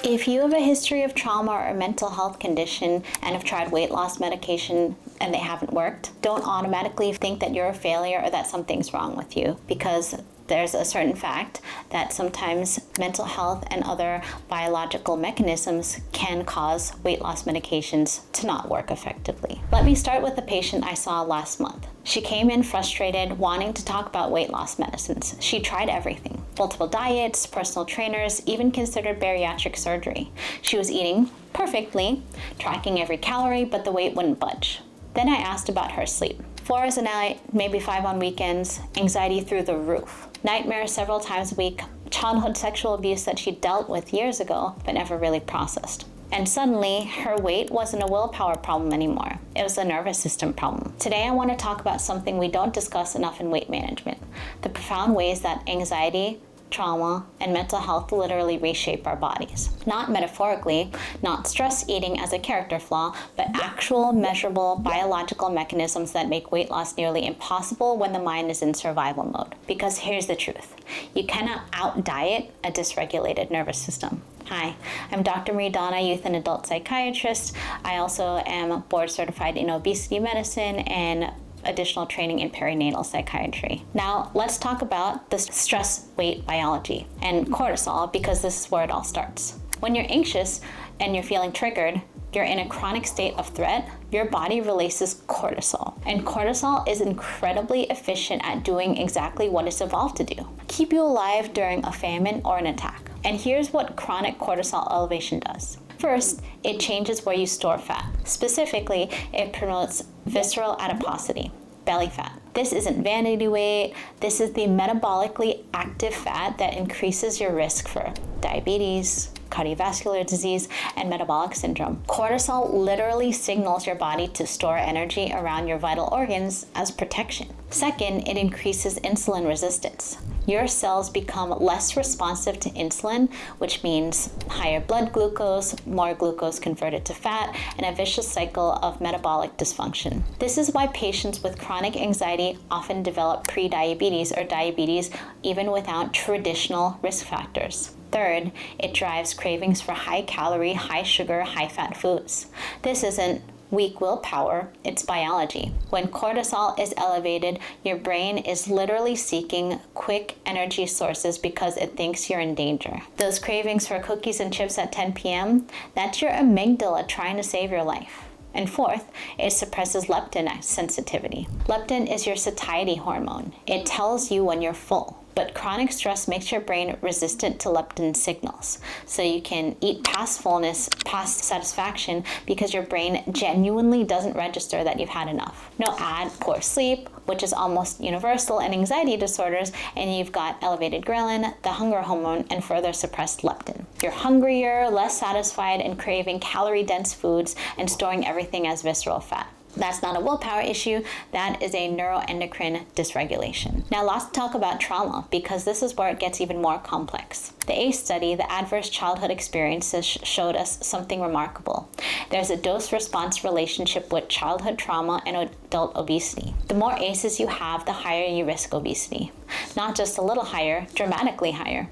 If you have a history of trauma or a mental health condition and have tried weight loss medication and they haven't worked, don't automatically think that you're a failure or that something's wrong with you, because there's a certain fact that sometimes mental health and other biological mechanisms can cause weight loss medications to not work effectively. Let me start with the patient I saw last month. She came in frustrated, wanting to talk about weight loss medicines. She tried everything. Multiple diets, personal trainers, even considered bariatric surgery. She was eating perfectly, tracking every calorie, but the weight wouldn't budge. Then I asked about her sleep. 4 hours a night, maybe 5 on weekends, anxiety through the roof. Nightmares several times a week, childhood sexual abuse that she dealt with years ago, but never really processed. And suddenly, her weight wasn't a willpower problem anymore. It was a nervous system problem. Today, I want to talk about something we don't discuss enough in weight management: the profound ways that anxiety, trauma, and mental health literally reshape our bodies. Not metaphorically, not stress eating as a character flaw, but actual measurable biological mechanisms that make weight loss nearly impossible when the mind is in survival mode. Because here's the truth: you cannot out-diet a dysregulated nervous system. Hi, I'm Dr. Dona, youth and adult psychiatrist. I also am board certified in obesity medicine and additional training in perinatal psychiatry. Now, let's talk about the stress weight biology and cortisol, because this is where it all starts. When you're anxious and you're feeling triggered, you're in a chronic state of threat, your body releases cortisol. And cortisol is incredibly efficient at doing exactly what it's evolved to do: keep you alive during a famine or an attack. And here's what chronic cortisol elevation does. First, it changes where you store fat. Specifically, it promotes visceral adiposity, belly fat. This isn't vanity weight. This is the metabolically active fat that increases your risk for diabetes, cardiovascular disease, and metabolic syndrome. Cortisol literally signals your body to store energy around your vital organs as protection. Second, it increases insulin resistance. Your cells become less responsive to insulin, which means higher blood glucose, more glucose converted to fat, and a vicious cycle of metabolic dysfunction. This is why patients with chronic anxiety often develop prediabetes or diabetes even without traditional risk factors. Third, it drives cravings for high-calorie, high-sugar, high-fat foods. This isn't weak willpower, it's biology. When cortisol is elevated, your brain is literally seeking quick energy sources because it thinks you're in danger. Those cravings for cookies and chips at 10 p.m., that's your amygdala trying to save your life. And fourth, it suppresses leptin sensitivity. Leptin is your satiety hormone. It tells you when you're full. But chronic stress makes your brain resistant to leptin signals. So you can eat past fullness, past satisfaction, because your brain genuinely doesn't register that you've had enough. Now add poor sleep, which is almost universal in anxiety disorders, and you've got elevated ghrelin, the hunger hormone, and further suppressed leptin. You're hungrier, less satisfied, and craving calorie-dense foods and storing everything as visceral fat. That's not a willpower issue, that is a neuroendocrine dysregulation. Now let's talk about trauma, because this is where it gets even more complex. The ACE study, the adverse childhood experiences, showed us something remarkable. There's a dose-response relationship with childhood trauma and adult obesity. The more ACEs you have, the higher you risk obesity. Not just a little higher, dramatically higher.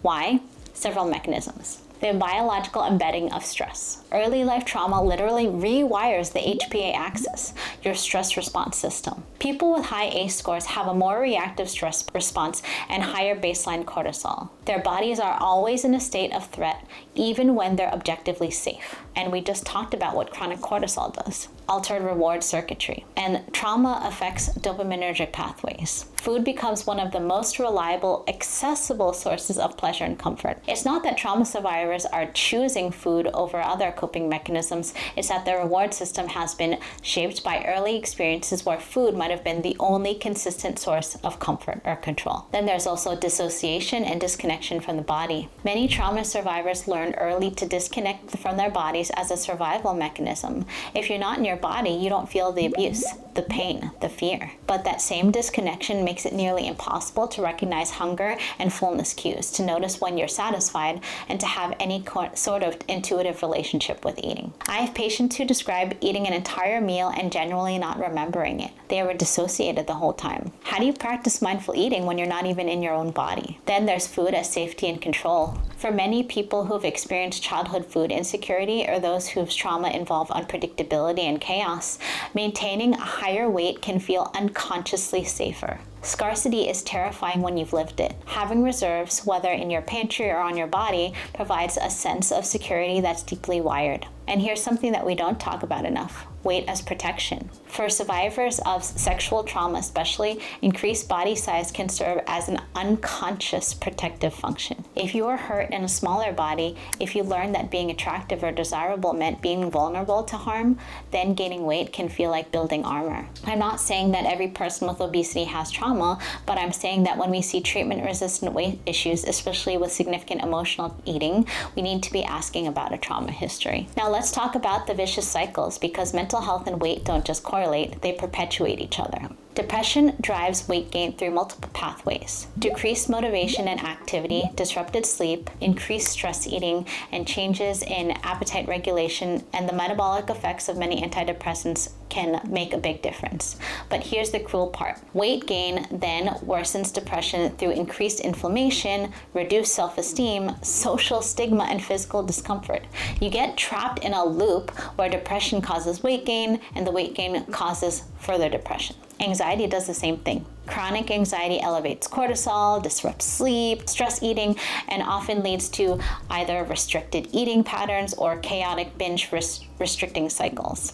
Why? Several mechanisms. The biological embedding of stress. Early life trauma literally rewires the HPA axis, your stress response system. People with high ACE scores have a more reactive stress response and higher baseline cortisol. Their bodies are always in a state of threat, even when they're objectively safe. And we just talked about what chronic cortisol does. Altered reward circuitry. And trauma affects dopaminergic pathways. Food becomes one of the most reliable, accessible sources of pleasure and comfort. It's not that trauma survivors are choosing food over other coping mechanisms, it's that their reward system has been shaped by early experiences where food might have been the only consistent source of comfort or control. Then there's also dissociation and disconnection from the body. Many trauma survivors learn early to disconnect from their bodies as a survival mechanism. If you're not in your body, you don't feel the abuse, the pain, the fear. But that same disconnection makes it nearly impossible to recognize hunger and fullness cues, to notice when you're satisfied, and to have any sort of intuitive relationship with eating. I have patients who describe eating an entire meal and genuinely not remembering it. They were dissociated the whole time. How do you practice mindful eating when you're not even in your own body? Then there's food as safety and control. For many people who've experienced childhood food insecurity or those whose trauma involve unpredictability and chaos, maintaining a higher weight can feel unconsciously safer. Scarcity is terrifying when you've lived it. Having reserves, whether in your pantry or on your body, provides a sense of security that's deeply wired. And here's something that we don't talk about enough: weight as protection. For survivors of sexual trauma especially, increased body size can serve as an unconscious protective function. If you were hurt in a smaller body, if you learned that being attractive or desirable meant being vulnerable to harm, then gaining weight can feel like building armor. I'm not saying that every person with obesity has trauma, but I'm saying that when we see treatment-resistant weight issues, especially with significant emotional eating, we need to be asking about a trauma history. Now let's talk about the vicious cycles, because mental health and weight don't just correlate, they perpetuate each other. Depression drives weight gain through multiple pathways: decreased motivation and activity, disrupted sleep, increased stress eating, and changes in appetite regulation, and the metabolic effects of many antidepressants can make a big difference. But here's the cruel part. Weight gain then worsens depression through increased inflammation, reduced self-esteem, social stigma, and physical discomfort. You get trapped in a loop where depression causes weight gain and the weight gain causes further depression. Anxiety does the same thing. Chronic anxiety elevates cortisol, disrupts sleep, stress eating, and often leads to either restricted eating patterns or chaotic binge restricting cycles.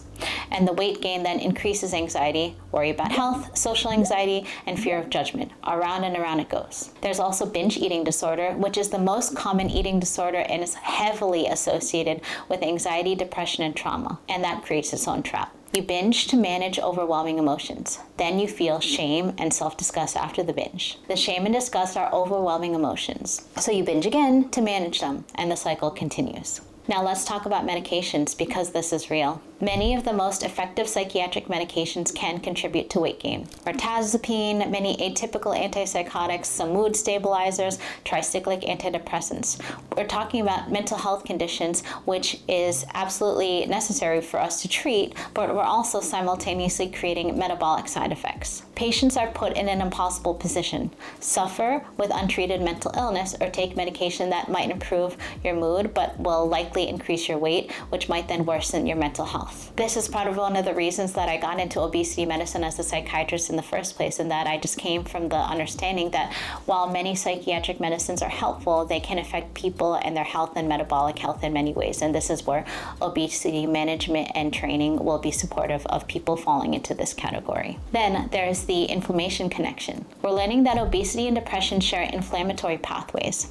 And the weight gain then increases anxiety, worry about health, social anxiety, and fear of judgment. Around and around it goes. There's also binge eating disorder, which is the most common eating disorder and is heavily associated with anxiety, depression, and trauma. And that creates its own trap. You binge to manage overwhelming emotions. Then you feel shame and self-disgust after the binge. The shame and disgust are overwhelming emotions. So you binge again to manage them, and the cycle continues. Now let's talk about medications, because this is real. Many of the most effective psychiatric medications can contribute to weight gain. Mirtazapine, many atypical antipsychotics, some mood stabilizers, tricyclic antidepressants. We're talking about mental health conditions, which is absolutely necessary for us to treat, but we're also simultaneously creating metabolic side effects. Patients are put in an impossible position: suffer with untreated mental illness or take medication that might improve your mood but will likely increase your weight, which might then worsen your mental health. This is part of one of the reasons that I got into obesity medicine as a psychiatrist in the first place, and that I just came from the understanding that while many psychiatric medicines are helpful, they can affect people and their health and metabolic health in many ways. And this is where obesity management and training will be supportive of people falling into this category. Then there's the inflammation connection. We're learning that obesity and depression share inflammatory pathways.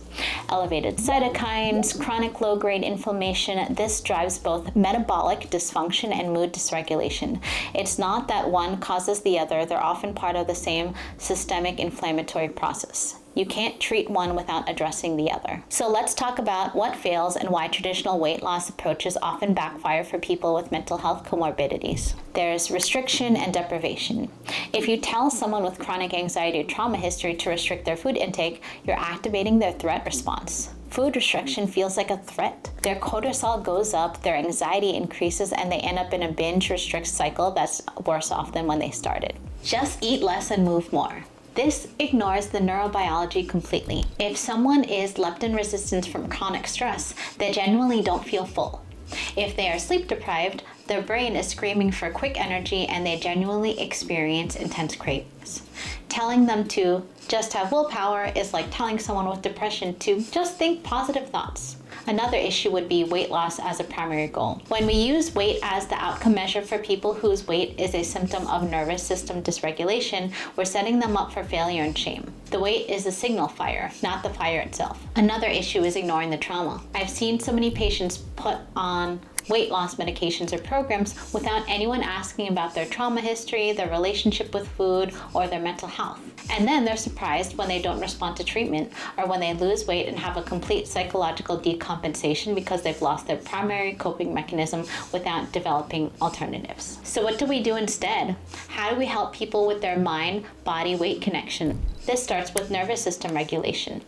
Elevated cytokines, chronic low-grade inflammation, this drives both metabolic dysfunction and mood dysregulation. It's not that one causes the other, they're often part of the same systemic inflammatory process. You can't treat one without addressing the other. So let's talk about what fails and why traditional weight loss approaches often backfire for people with mental health comorbidities. There's restriction and deprivation. If you tell someone with chronic anxiety or trauma history to restrict their food intake, you're activating their threat response. Food restriction feels like a threat. Their cortisol goes up, their anxiety increases, and they end up in a binge restrict cycle that's worse off than when they started. Just eat less and move more. This ignores the neurobiology completely. If someone is leptin resistant from chronic stress, they genuinely don't feel full. If they are sleep deprived, their brain is screaming for quick energy and they genuinely experience intense cravings. Telling them to just have willpower is like telling someone with depression to just think positive thoughts. Another issue would be weight loss as a primary goal. When we use weight as the outcome measure for people whose weight is a symptom of nervous system dysregulation, we're setting them up for failure and shame. The weight is a signal fire, not the fire itself. Another issue is ignoring the trauma. I've seen so many patients put on weight loss medications or programs without anyone asking about their trauma history, their relationship with food, or their mental health. And then they're surprised when they don't respond to treatment, or when they lose weight and have a complete psychological decompensation because they've lost their primary coping mechanism without developing alternatives. So what do we do instead? How do we help people with their mind-body-weight connection? This starts with nervous system regulation.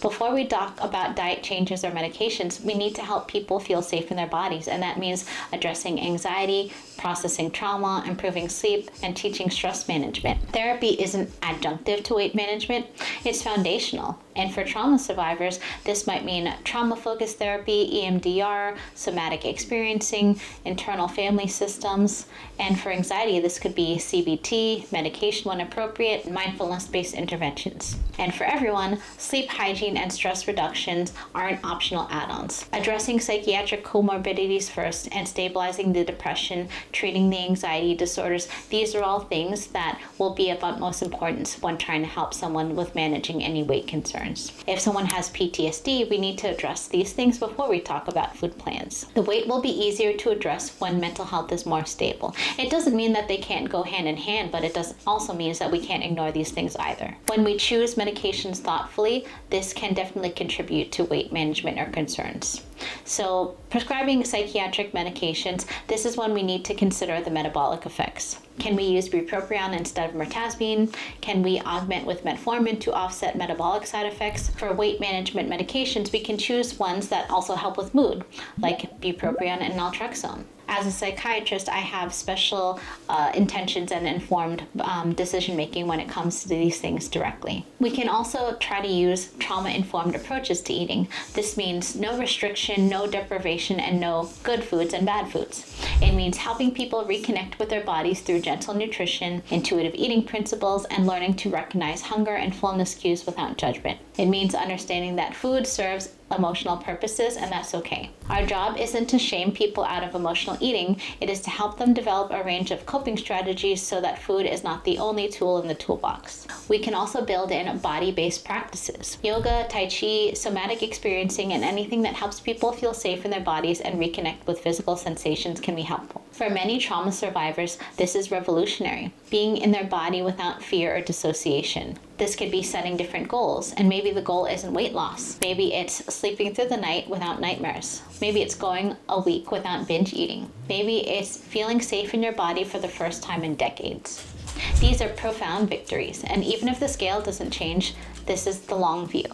Before we talk about diet changes or medications, we need to help people feel safe in their bodies, and that means addressing anxiety, processing trauma, improving sleep, and teaching stress management. Therapy isn't adjunctive to weight management, it's foundational. And for trauma survivors, this might mean trauma-focused therapy, EMDR, somatic experiencing, internal family systems. And for anxiety, this could be CBT, medication when appropriate, mindfulness-based interventions. And for everyone, sleep hygiene and stress reductions aren't optional add-ons. Addressing psychiatric comorbidities first and stabilizing the depression, treating the anxiety disorders, these are all things that will be of utmost importance when trying to help someone with managing any weight concerns. If someone has PTSD, we need to address these things before we talk about food plans. The weight will be easier to address when mental health is more stable. It doesn't mean that they can't go hand in hand, but it also means that we can't ignore these things either. When we choose medications thoughtfully, this can definitely contribute to weight management or concerns. So prescribing psychiatric medications, this is when we need to consider the metabolic effects. Can we use bupropion instead of mirtazapine? Can we augment with metformin to offset metabolic side effects? For weight management medications, we can choose ones that also help with mood, like bupropion and naltrexone. As a psychiatrist, I have special intentions and informed decision-making when it comes to these things directly. We can also try to use trauma-informed approaches to eating. This means no restriction, no deprivation, and no good foods and bad foods. It means helping people reconnect with their bodies through gentle nutrition, intuitive eating principles, and learning to recognize hunger and fullness cues without judgment. It means understanding that food serves emotional purposes, and that's okay. Our job isn't to shame people out of emotional eating, it is to help them develop a range of coping strategies so that food is not the only tool in the toolbox. We can also build in body-based practices. Yoga, Tai Chi, somatic experiencing, and anything that helps people feel safe in their bodies and reconnect with physical sensations can be helpful. For many trauma survivors, this is revolutionary, being in their body without fear or dissociation. This could be setting different goals, and maybe the goal isn't weight loss. Maybe it's sleeping through the night without nightmares. Maybe it's going a week without binge eating. Maybe it's feeling safe in your body for the first time in decades. These are profound victories, and even if the scale doesn't change, this is the long view.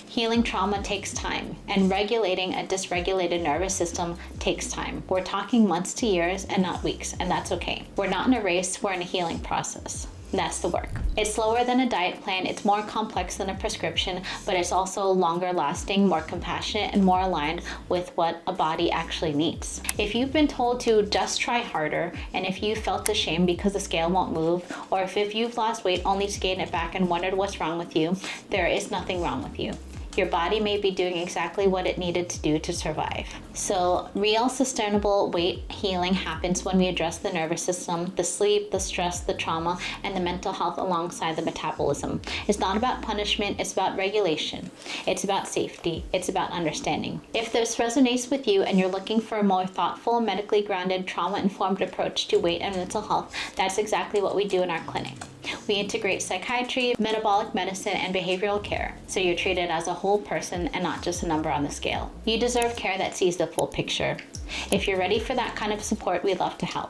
Healing trauma takes time, and regulating a dysregulated nervous system takes time. We're talking months to years and not weeks, and that's okay. We're not in a race, we're in a healing process. That's the work. It's slower than a diet plan, it's more complex than a prescription, but it's also longer lasting, more compassionate, and more aligned with what a body actually needs. If you've been told to just try harder, and if you felt ashamed because the scale won't move, or if you've lost weight only to gain it back and wondered what's wrong with you, there is nothing wrong with you. Your body may be doing exactly what it needed to do to survive. So real sustainable weight healing happens when we address the nervous system, the sleep, the stress, the trauma, and the mental health alongside the metabolism. It's not about punishment, it's about regulation. It's about safety, it's about understanding. If this resonates with you and you're looking for a more thoughtful, medically grounded, trauma-informed approach to weight and mental health, that's exactly what we do in our clinic. We integrate psychiatry, metabolic medicine, and behavioral care, so you're treated as a whole person and not just a number on the scale. You deserve care that sees the full picture. If you're ready for that kind of support, we'd love to help.